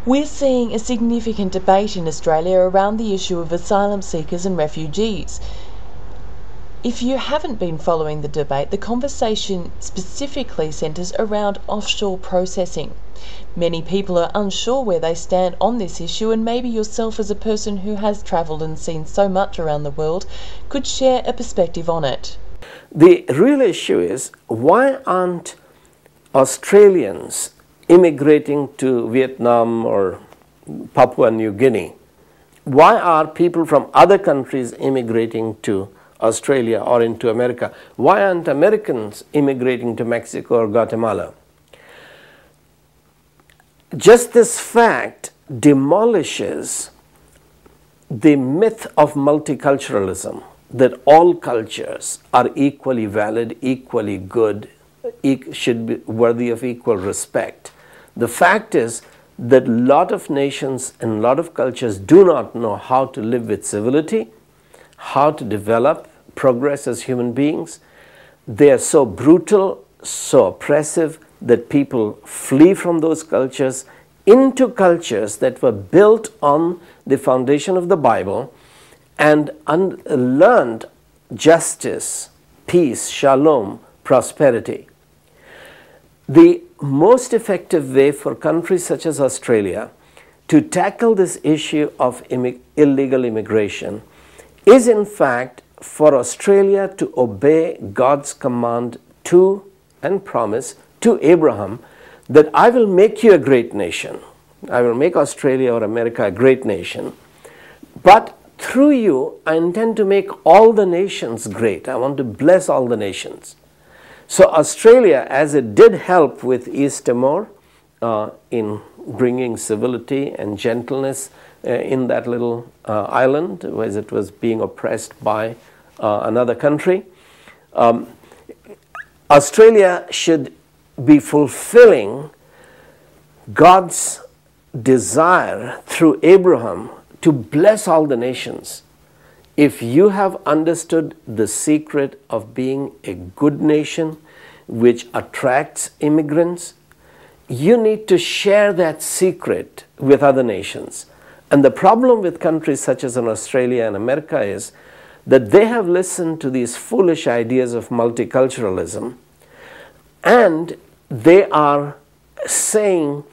We're seeing a significant debate in Australia around the issue of asylum seekers and refugees. If you haven't been following the debate, the conversation specifically centres around offshore processing. Many people are unsure where they stand on this issue, and maybe yourself, as a person who has travelled and seen so much around the world, could share a perspective on it. The real issue is, why aren't Australians immigrating to Vietnam or Papua New Guinea? Why are people from other countries immigrating to Australia or into America? Why aren't Americans immigrating to Mexico or Guatemala? Just this fact demolishes the myth of multiculturalism, that all cultures are equally valid, equally good, should be worthy of equal respect. The fact is that a lot of nations and a lot of cultures do not know how to live with civility, how to develop, progress as human beings. They are so brutal, so oppressive, that people flee from those cultures into cultures that were built on the foundation of the Bible and learned justice, peace, shalom, prosperity. The most effective way for countries such as Australia to tackle this issue of illegal immigration is, in fact, for Australia to obey God's command to and promise to Abraham that I will make you a great nation. I will make Australia or America a great nation. But through you, I intend to make all the nations great. I want to bless all the nations. So Australia, as it did help with East Timor in bringing civility and gentleness in that little island as it was being oppressed by another country, Australia should be fulfilling God's desire through Abraham to bless all the nations. If you have understood the secret of being a good nation which attracts immigrants, you need to share that secret with other nations. And the problem with countries such as in Australia and America is that they have listened to these foolish ideas of multiculturalism, and they are saying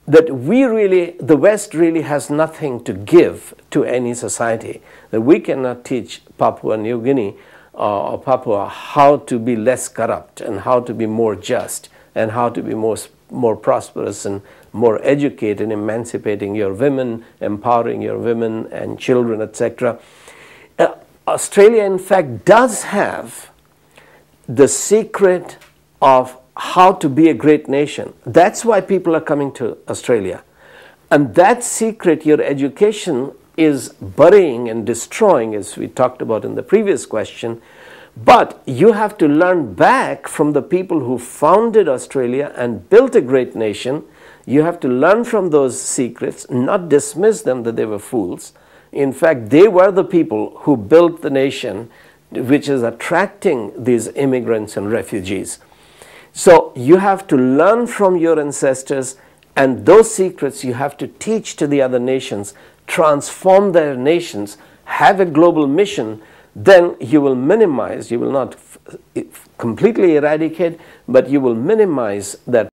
that the West really has nothing to give to any society, that we cannot teach Papua New Guinea or Papua how to be less corrupt and how to be more just and how to be more prosperous and more educated, emancipating your women, empowering your women and children, etc. Australia, in fact, does have the secret of how to be a great nation. That's why people are coming to Australia. And that secret, your education is burying and destroying, as we talked about in the previous question. But you have to learn back from the people who founded Australia and built a great nation. You have to learn from those secrets, not dismiss them that they were fools. In fact, they were the people who built the nation which is attracting these immigrants and refugees. So you have to learn from your ancestors, and those secrets you have to teach to the other nations, transform their nations, have a global mission. Then you will minimize, you will not completely eradicate, but you will minimize that